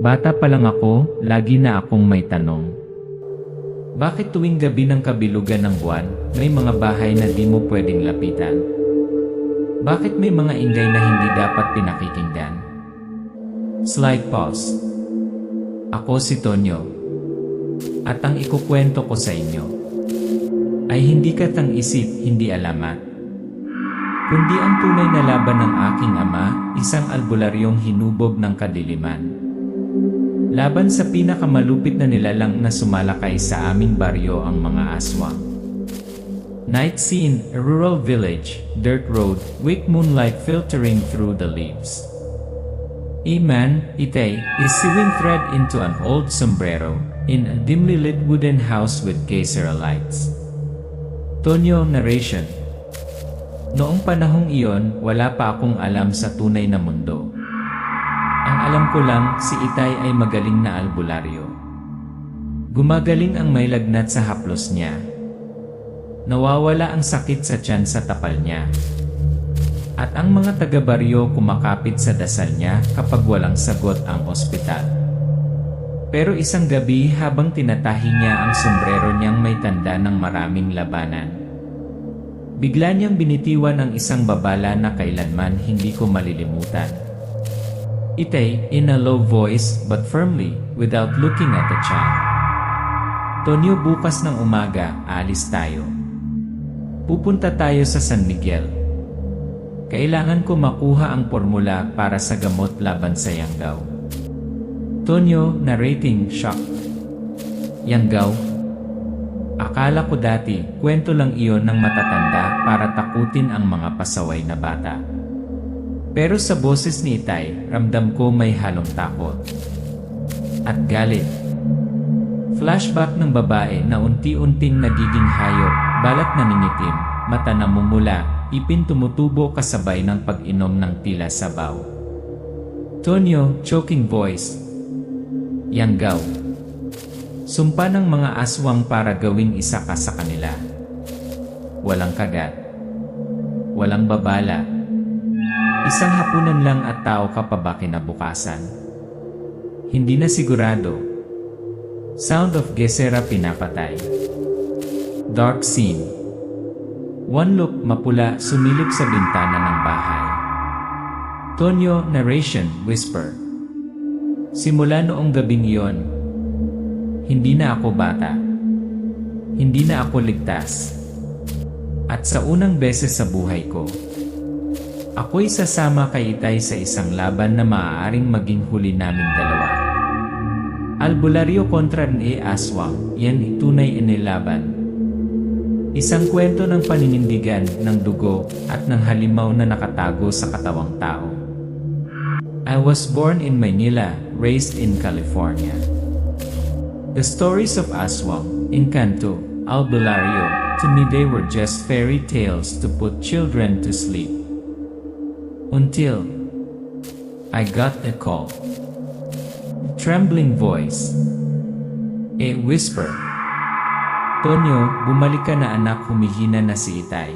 Bata pa lang ako, lagi na akong may tanong. Bakit tuwing gabi ng kabilugan ng buwan, may mga bahay na di mo pwedeng lapitan? Bakit may mga ingay na hindi dapat pinakikinggan? Slight pause. Ako si Tonyo. At ang ikukwento ko sa inyo ay hindi katang-isip, hindi alamat, kundi ang tunay na laban ng aking ama, isang albularyong hinubog ng kadiliman. Laban sa pinakamalupit na nilalang na sumalakay sa aming baryo, ang mga aswang. Night scene, a rural village, dirt road, weak moonlight filtering through the leaves. A man, Itay, is sewing thread into an old sombrero in a dimly lit wooden house with casera lights. Tonyo narration. Noong panahong iyon, wala pa akong alam sa tunay na mundo. Ang alam ko lang, si Itay ay magaling na albularyo. Gumagaling ang may lagnat sa haplos niya. Nawawala ang sakit sa tiyan sa tapal niya. At ang mga taga-baryo kumakapit sa dasal niya kapag walang sagot ang ospital. Pero isang gabi, habang tinatahi niya ang sombrero niyang may tanda ng maraming labanan, bigla niyang binitiwan ang isang babala na kailanman hindi ko malilimutan. Itay, in a low voice but firmly, without looking at the child. Tonyo, bukas ng umaga, aalis tayo. Pupunta tayo sa San Miguel. Kailangan ko makuha ang formula para sa gamot laban sa Yanggaw. Tonyo, narrating, shocked. Yanggaw? Akala ko dati, kwento lang iyon ng matatanda para takutin ang mga pasaway na bata. Pero sa boses ni Itay, ramdam ko may halong takot at galit. Flashback ng babae na unti-unting nagiging hayop, balat naningitim, mata namumula, ipin tumutubo kasabay ng pag-inom ng tila sabaw. Tonyo, choking voice. Yanggaw. Sumpa ng mga aswang para gawing isa ka sa kanila. Walang kagat. Walang babala. Isang hapunan lang at tao ka pa ba kinabukasan? Hindi na sigurado. Sound of gesera pinapatay. Dark scene. One look, mapula, sumilip sa bintana ng bahay. Tonyo, narration, whisper. Simula noong gabing iyon, hindi na ako bata. Hindi na ako ligtas. At sa unang beses sa buhay ko, ako'y sasama kay Itay sa isang laban na maaaring maging huli naming dalawa. Albularyo kontra ni aswang, yan tunay inilaban. Isang kwento ng paninindigan, ng dugo, at ng halimaw na nakatago sa katawang tao. I was born in Manila, raised in California. The stories of aswang, Encanto, Albulario, to me they were just fairy tales to put children to sleep. Until I got a call. Trembling voice. A whisper. Tonyo, bumalik ka na anak, humihina na si Itay.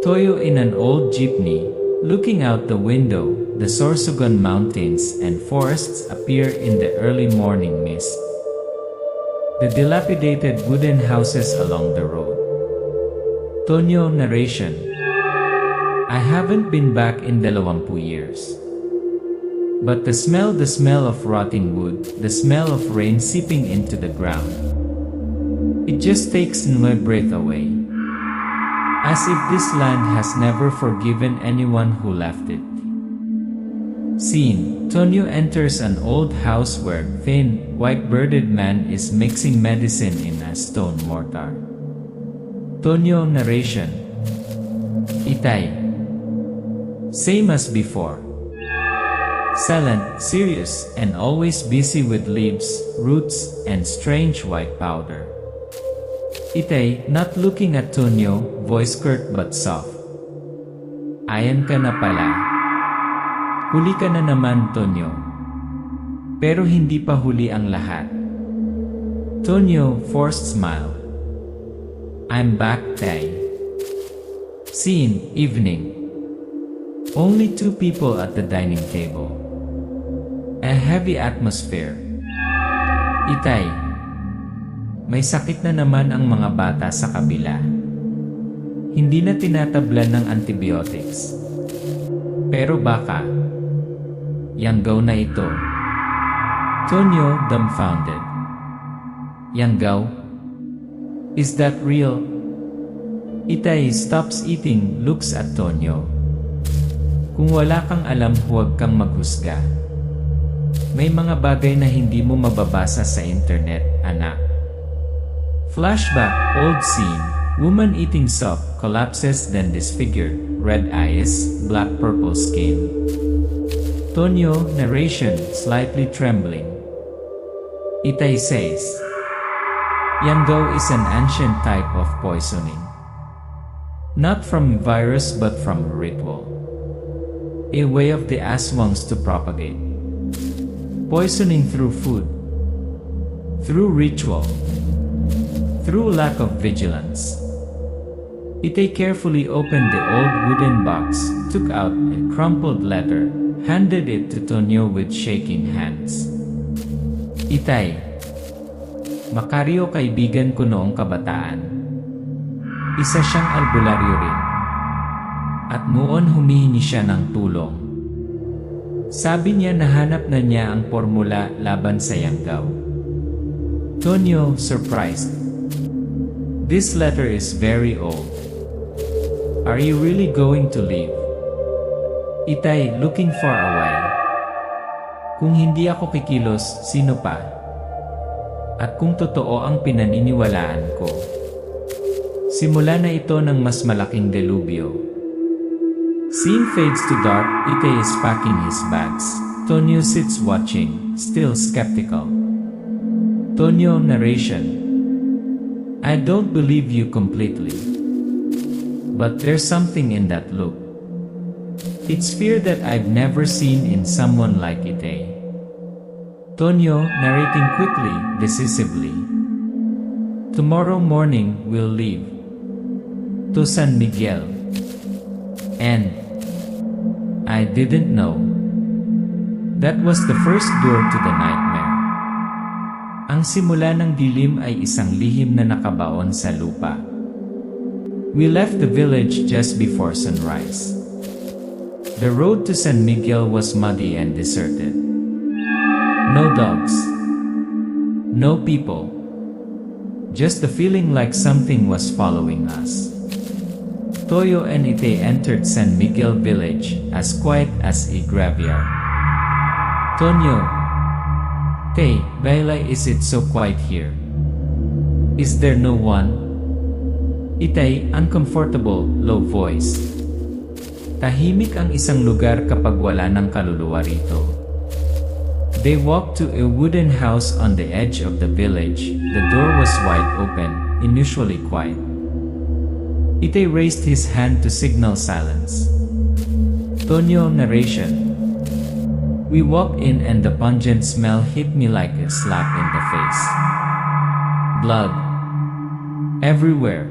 Toyo in an old jeepney, looking out the window, the Sorsogon mountains and forests appear in the early morning mist. The dilapidated wooden houses along the road. Tonyo narration. I haven't been back in 20 years. But the smell of rotting wood, the smell of rain seeping into the ground, it just takes my breath away. As if this land has never forgiven anyone who left it. Scene. Tonyo enters an old house where thin, white-bearded man is mixing medicine in a stone mortar. Tonyo narration. Itay. Same as before. Silent, serious, and always busy with leaves, roots, and strange white powder. Itay, not looking at Tonyo, voice curt but soft. Ayan ka na pala. Huli ka na naman, Tonyo. Pero hindi pa huli ang lahat. Tonyo, forced smile. I'm back, Tay. Scene, evening. Only two people at the dining table. A heavy atmosphere. Itay, may sakit na naman ang mga bata sa kabila. Hindi na tinatablan ng antibiotics. Pero baka, Yanggaw na ito. Tonyo, dumbfounded. Yanggaw? Is that real? Itay stops eating, looks at Tonyo. Kung wala kang alam, huwag kang maghusga. May mga bagay na hindi mo mababasa sa internet, anak. Flashback, old scene. Woman eating soup, collapses then disfigured. Red eyes, black-purple skin. Tonyo, narration, slightly trembling. Itay says, Yanggaw is an ancient type of poisoning. Not from virus but from ritual. A way of the aswangs to propagate. Poisoning through food. Through ritual. Through lack of vigilance. Itay carefully opened the old wooden box, took out a crumpled letter, handed it to Tonyo with shaking hands. Itay, Macario, kaibigan ko noong kabataan. Isa siyang albularyo rin. At noon humihingi siya ng tulong. Sabi niya nahanap na niya ang formula laban sa Yanggaw. Tonyo, surprised. This letter is very old. Are you really going to leave? Itay, looking far away. Kung hindi ako kikilos, sino pa? At kung totoo ang pinaniniwalaan ko. Simula na ito ng mas malaking delubyo. Scene fades to dark, Itay is packing his bags. Tonyo sits watching, still skeptical. Tonyo, narration. I don't believe you completely. But there's something in that look. It's fear that I've never seen in someone like Itay. Tonyo, narrating quickly, decisively. Tomorrow morning, we'll leave. To San Miguel. And I didn't know. That was the first door to the nightmare. Ang simula ng dilim ay isang lihim na nakabaon sa lupa. We left the village just before sunrise. The road to San Miguel was muddy and deserted. No dogs. No people. Just the feeling like something was following us. Toyo and Itay entered San Miguel village, as quiet as a graveyard. Tonyo. Tay, Bailay, is it so quiet here? Is there no one? Itay, uncomfortable, low voice. Tahimik ang isang lugar kapag wala ng kaluluwa rito. They walked to a wooden house on the edge of the village. The door was wide open, unusually quiet. Itay raised his hand to signal silence. Tonyo, narration. We walked in and the pungent smell hit me like a slap in the face. Blood. Everywhere.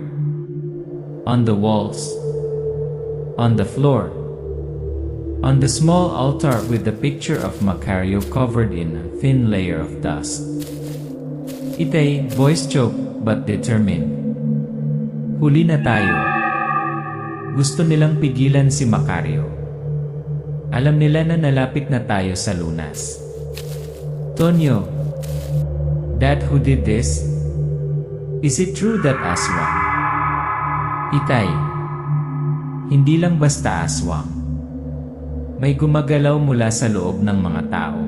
On the walls. On the floor. On the small altar with the picture of Macario covered in a thin layer of dust. Itay, voice choked but determined. Huli na tayo. Gusto nilang pigilan si Macario. Alam nila na nalapit na tayo sa lunas. Tonyo, that who did this? Is it true that aswang? Itay, hindi lang basta aswang. May gumagalaw mula sa loob ng mga tao.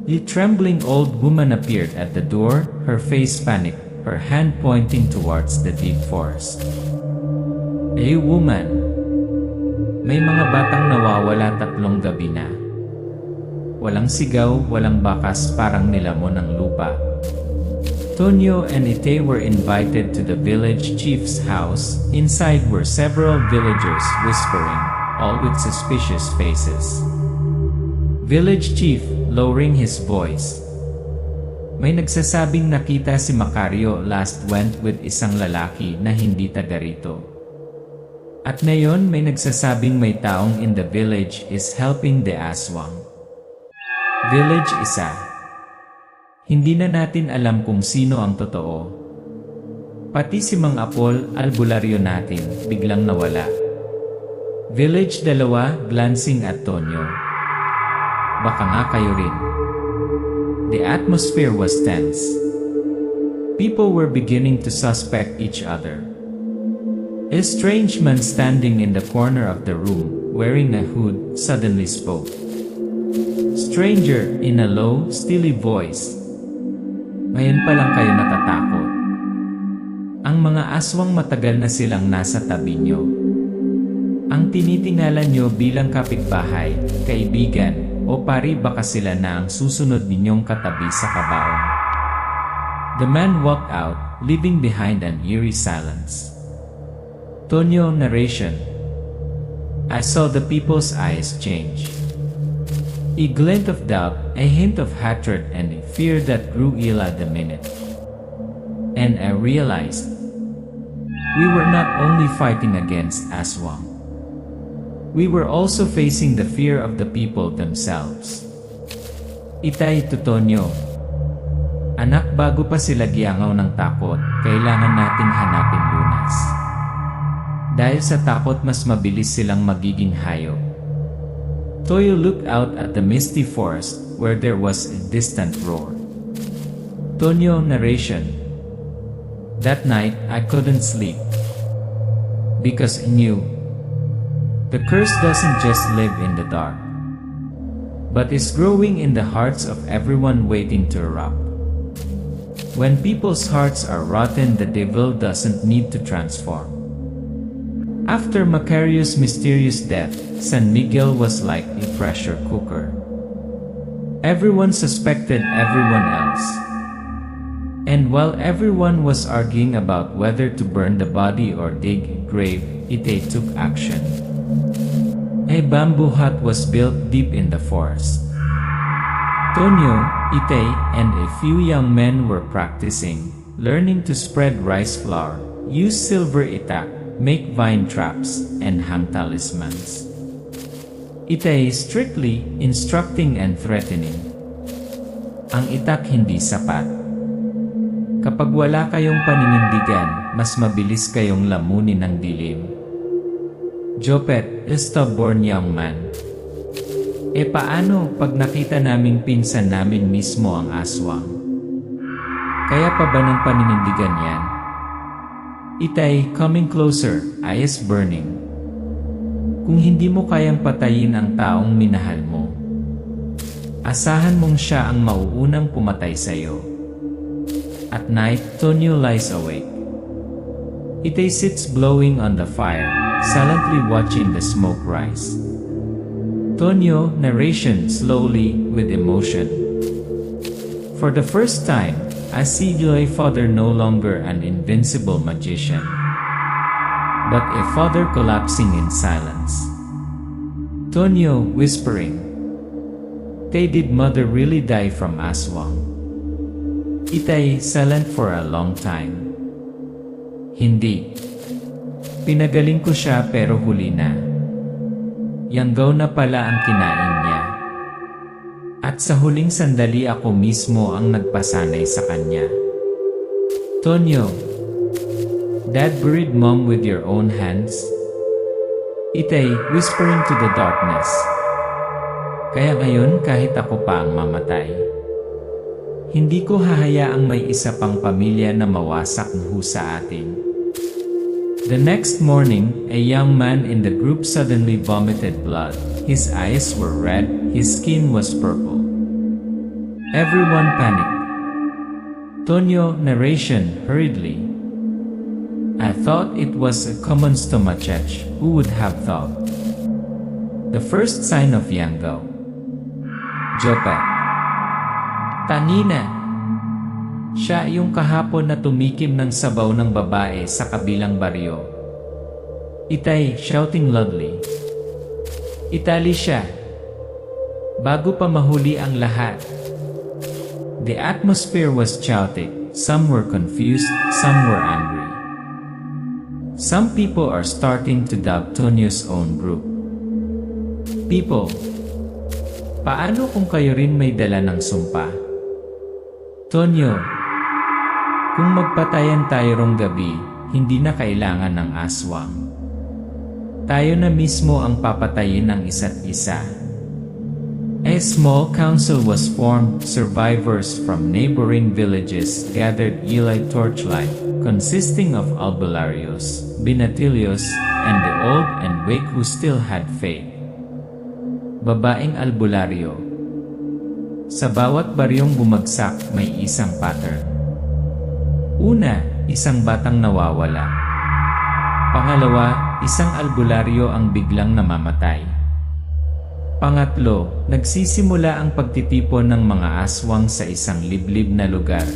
The trembling old woman appeared at the door, her face panicked, her hand pointing towards the deep forest. A woman. May mga batang nawawala 3 gabi na. Walang sigaw, walang bakas, parang nilamon ng lupa. Tonyo and Itay were invited to the village chief's house. Inside were several villagers whispering, all with suspicious faces. Village chief, lowering his voice. May nagsasabing nakita si Macario last went with isang lalaki na hindi taga rito. At ngayon may nagsasabing may taong in the village is helping the aswang. Village 1. Hindi na natin alam kung sino ang totoo. Pati si Mang Apol, albularyo natin, biglang nawala. Village 2, glancing at Tonyo. Baka nga kayo rin. The atmosphere was tense. People were beginning to suspect each other. A strange man standing in the corner of the room, wearing a hood, suddenly spoke. Stranger, in a low, steely voice. Ngayon pa lang kayo natatakot. Ang mga aswang matagal na silang nasa tabi nyo. Ang tinitingala nyo bilang kapitbahay, kaibigan, o pari baka sila na ang susunod ninyong katabi sa kabaong. The man walked out, leaving behind an eerie silence. Tonyo narration. I saw the people's eyes change. A glint of doubt, a hint of hatred and a fear that grew ill the minute. And I realized, we were not only fighting against aswang. We were also facing the fear of the people themselves. Itay Tutonyo. Anak, bago pa sila giangaw ng takot, kailangan nating hanapin lunas. Dahil sa takot mas mabilis silang magiging hayop. Toyo looked out at the misty forest where there was a distant roar. Tonyo narration. That night I couldn't sleep. Because I knew the curse doesn't just live in the dark, but is growing in the hearts of everyone waiting to erupt. When people's hearts are rotten, the devil doesn't need to transform. After Macario's mysterious death, San Miguel was like a pressure cooker. Everyone suspected everyone else. And while everyone was arguing about whether to burn the body or dig a grave, Itay took action. A bamboo hut was built deep in the forest. Tonyo, Itay, and a few young men were practicing, learning to spread rice flour, use silver itak, make vine traps, and hang talismans. Itay strictly instructing and threatening. Ang itak hindi sapat. Kapag wala kayong paninindigan, mas mabilis kayong lamunin ng dilim. Jopet, a stubborn young man. E paano pag nakita naming pinsan namin mismo ang aswang? Kaya pa ba ng paninindigan yan? Itay, coming closer, eyes burning. Kung hindi mo kayang patayin ang taong minahal mo, asahan mong siya ang mauunang pumatay sa'yo. At night, Tonyo lies awake. Itay sits blowing on the fire, silently watching the smoke rise. Tonyo narration slowly with emotion. For the first time, I see Joy Father no longer an invincible magician, but a father collapsing in silence. Tonyo whispering. Did mother really die from aswang? Itay silent for a long time. Hindi. Pinagaling ko siya pero huli na. Yanggaw na pala ang kinain niya. At sa huling sandali ako mismo ang nagpasanay sa kanya. Tonyo, Dad buried Mom with your own hands? Itay whispering to the darkness. Kaya ngayon kahit ako pa ang mamatay, hindi ko hahayaang may isa pang pamilya na mawasak sa atin. The next morning, a young man in the group suddenly vomited blood. His eyes were red, his skin was purple. Everyone panicked. Tonyo narration hurriedly. I thought it was a common stomachech. Who would have thought? The first sign of Yanggaw. Jopat. Tanina. Siya yung kahapon na tumikim ng sabaw ng babae sa kabilang baryo. Itay shouting loudly. Itali siya. Bago pa mahuli ang lahat. The atmosphere was chaotic. Some were confused, some were angry. Some people are starting to doubt Tonyo's own group. People. Paano kung kayo rin may dala ng sumpa? Tonyo, kung magpatayan tayo rong gabi, hindi na kailangan ng aswang. Tayo na mismo ang papatayin ng isa't isa. A small council was formed. Survivors from neighboring villages gathered Eli torchlight, consisting of Albularios, Binatilios, and the old and weak who still had faith. Babaeng Albulario. Sa bawat baryong bumagsak may isang pattern. Una, isang batang nawawala. Pangalawa, isang albularyo ang biglang namamatay. Pangatlo, nagsisimula ang pagtitipon ng mga aswang sa isang liblib na lugar.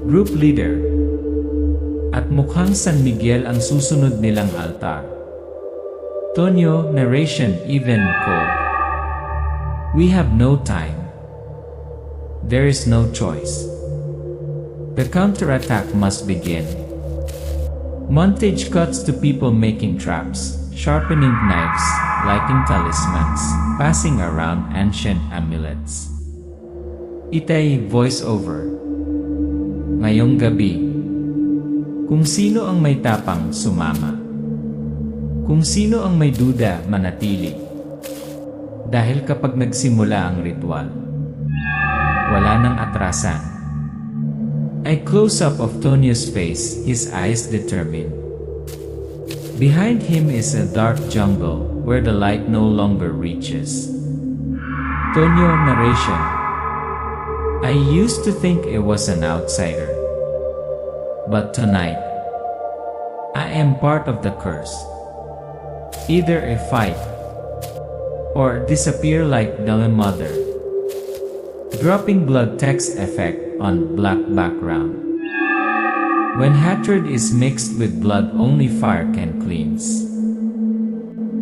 Group leader. At mukhang San Miguel ang susunod nilang altar. Tonyo, narration, even code. We have no time. There is no choice. The counterattack must begin. Montage cuts to people making traps, sharpening knives, lighting talismans, passing around ancient amulets. Itay voiceover. Ngayong gabi, kung sino ang may tapang, sumama. Kung sino ang may duda, manatili. Dahil kapag nagsimula ang ritual, wala nang atrasan. A close-up of Tonyo's face, his eyes determined. Behind him is a dark jungle, where the light no longer reaches. Tonyo narration. I used to think it was an outsider. But tonight, I am part of the curse. Either a fight, or disappear like Dylan Mother. Dropping blood text effect on black background. When hatred is mixed with blood, only fire can cleanse.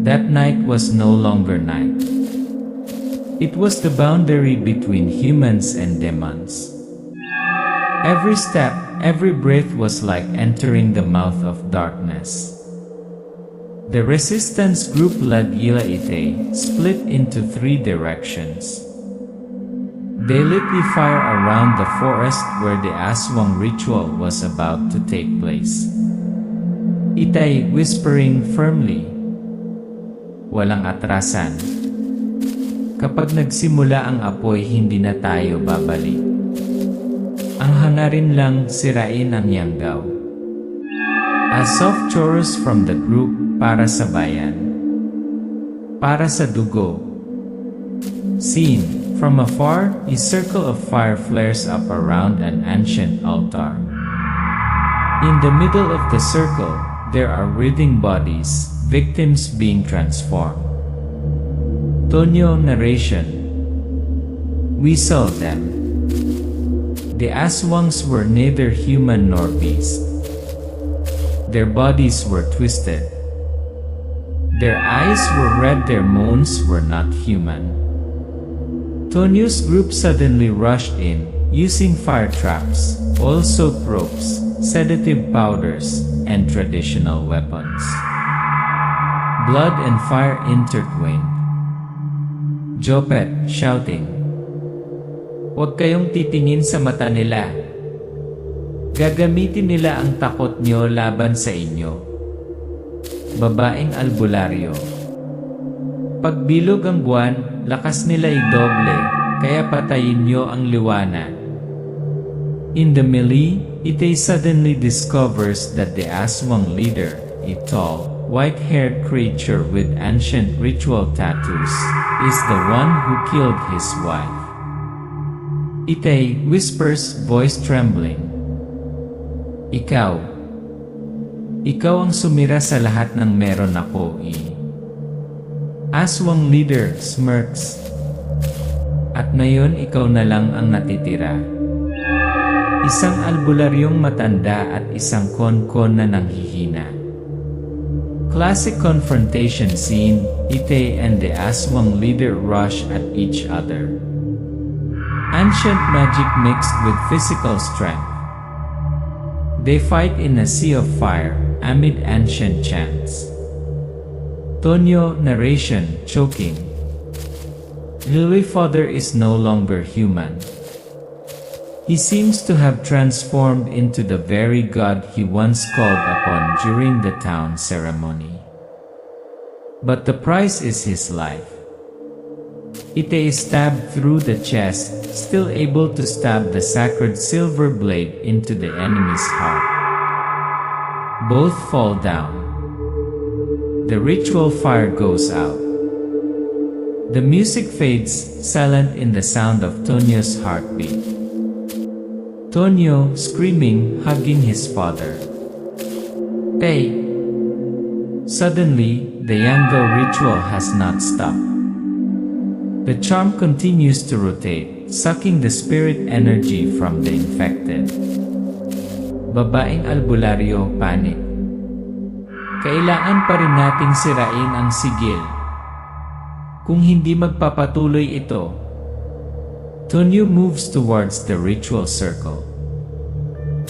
That night was no longer night. It was the boundary between humans and demons. Every step, every breath was like entering the mouth of darkness. The resistance group led Ilaite split into 3 directions. They lit the fire around the forest where the aswang ritual was about to take place. Itay whispering firmly. Walang atrasan. Kapag nagsimula ang apoy, hindi na tayo babalik. Ang hangarin lang sirain ang Yanggaw. A soft chorus from the group para sa bayan. Para sa dugo. Seen. From afar, a circle of fire flares up around an ancient altar. In the middle of the circle, there are writhing bodies, victims being transformed. Tonyo narration. We saw them. The aswangs were neither human nor beast. Their bodies were twisted. Their eyes were red, their moans were not human. Tonyo's group suddenly rushed in, using fire traps, oil-soaked ropes, sedative powders, and traditional weapons. Blood and fire intertwined. Jopet shouting. Huwag kayong titingin sa mata nila. Gagamitin nila ang takot nyo laban sa inyo. Babaeng albularyo. Pagbilog ang buwan, lakas nila ay doble, kaya patayin nyo ang liwanag. In the melee, Itay suddenly discovers that the aswang leader, a tall, white-haired creature with ancient ritual tattoos, is the one who killed his wife. Itay whispers, voice trembling. Ikaw ang sumira sa lahat ng meron ako, Aswang leader smirks. At ngayon ikaw na lang ang natitira. Isang albularyong matanda at isang konkon na nanghihina. Classic confrontation scene, Itay and the aswang leader rush at each other. Ancient magic mixed with physical strength. They fight in a sea of fire, amid ancient chants. Tonyo narration choking. Lily Father is no longer human. He seems to have transformed into the very god he once called upon during the town ceremony. But the price is his life. Ite is stabbed through the chest, still able to stab the sacred silver blade into the enemy's heart. Both fall down. The ritual fire goes out. The music fades, silent in the sound of Tonyo's heartbeat. Tonyo, screaming, hugging his father. Hey! Suddenly, the Yango ritual has not stopped. The charm continues to rotate, sucking the spirit energy from the infected. Babaeng albularyo, panic. Kailangan pa rin nating sirain ang sigil. Kung hindi magpapatuloy ito, Tonyo moves towards the ritual circle.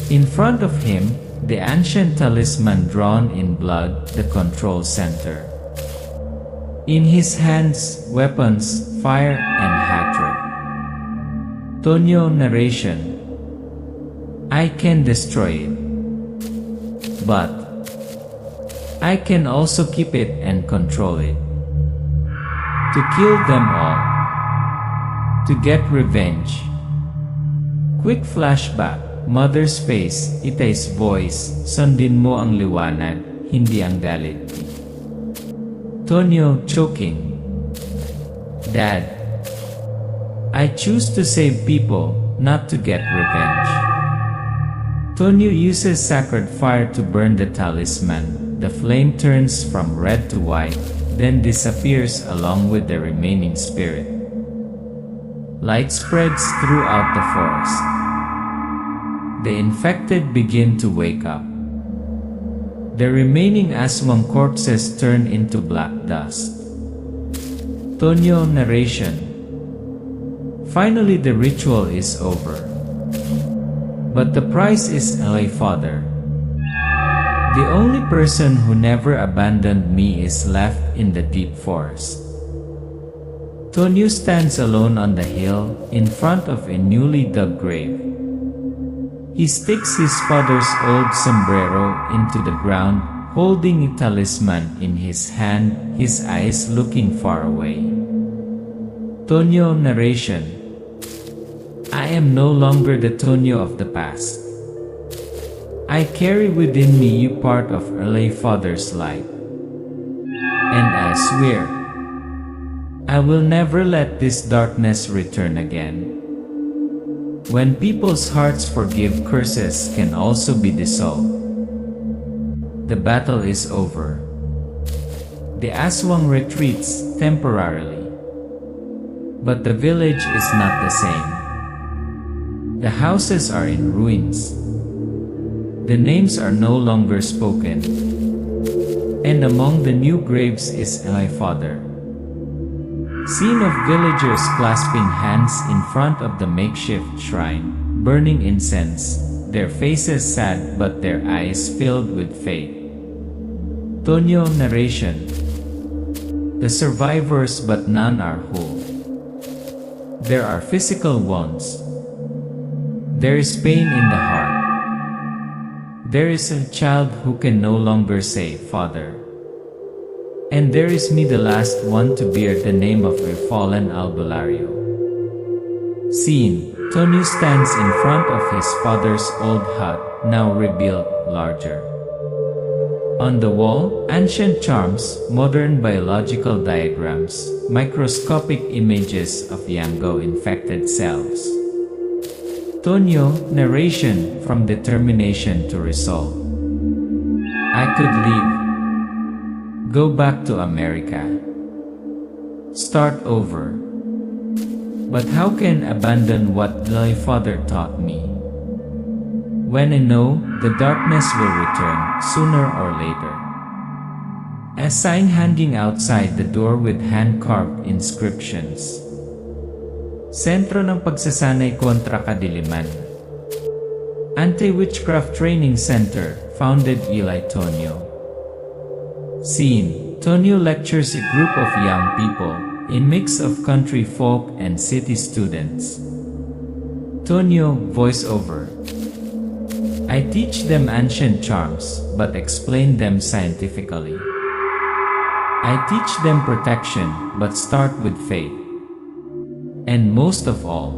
In front of him, the ancient talisman drawn in blood, the control center. In his hands, weapons, fire, and hatred. Tonyo narration. I can destroy it. But I can also keep it and control it. To kill them all. To get revenge. Quick flashback. Mother's face, Itay's voice, sundin mo ang liwanag, hindi ang galit. Tonyo choking. Dad. I choose to save people, not to get revenge. Tonyo uses sacred fire to burn the talisman. The flame turns from red to white, then disappears along with the remaining spirit. Light spreads throughout the forest. The infected begin to wake up. The remaining aswang corpses turn into black dust. Tonyo narration. Finally the ritual is over. But the price is LA Father. The only person who never abandoned me is left in the deep forest. Tonyo stands alone on the hill, in front of a newly dug grave. He sticks his father's old sombrero into the ground, holding a talisman in his hand, his eyes looking far away. Tonyo narration. I am no longer the Tonyo of the past. I carry within me you part of LA Father's light. And I swear, I will never let this darkness return again. When people's hearts forgive, curses can also be dissolved. The battle is over. The aswang retreats temporarily. But the village is not the same. The houses are in ruins. The names are no longer spoken. And among the new graves is my father. Scene of villagers clasping hands in front of the makeshift shrine, burning incense, their faces sad but their eyes filled with faith. Tonyo narration. The survivors but none are whole. There are physical wounds. There is pain in the heart. There is a child who can no longer say, Father. And there is me, the last one to bear the name of a fallen albulario. Scene. Tonyo stands in front of his father's old hut, now rebuilt, larger. On the wall, ancient charms, modern biological diagrams, microscopic images of Yango infected cells. Tonyo narration from determination to resolve. I could leave. Go back to America. Start over. But how can I abandon what my father taught me? When I know the darkness will return sooner or later. A sign hanging outside the door with hand-carved inscriptions. Sentro ng Pagsasanay kontra Kadiliman. Anti-Witchcraft Training Center, founded Eli Tonyo. Scene. Tonyo lectures a group of young people, A mix of country folk and city students. Tonyo, voiceover. I teach them ancient charms, but explain them scientifically. I teach them protection, but start with faith. And most of all,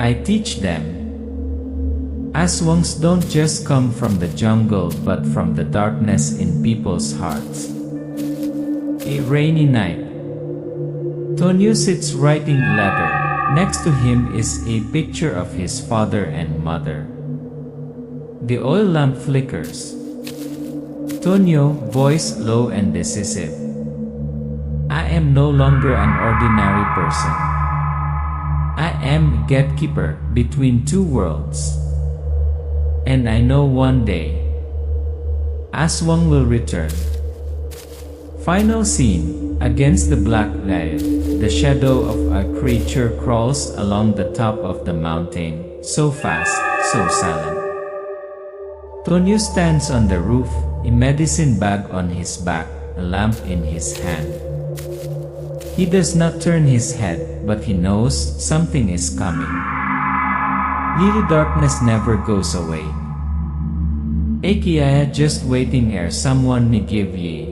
I teach them aswangs don't just come from the jungle but from the darkness in people's hearts. A rainy night. Tonyo sits writing a letter. Next to him is a picture of his father and mother. The oil lamp flickers. Tonyo, voice low and decisive. I am no longer an ordinary person. I am a gatekeeper between two worlds. And I know one day, Aswang will return. Final scene. Against the black light, the shadow of a creature crawls along the top of the mountain, so fast, so silent. Tonyo stands on the roof, a medicine bag on his back, a lamp in his hand. He does not turn his head, but he knows something is coming. Little darkness never goes away. Akiaya just waiting ere someone may give ye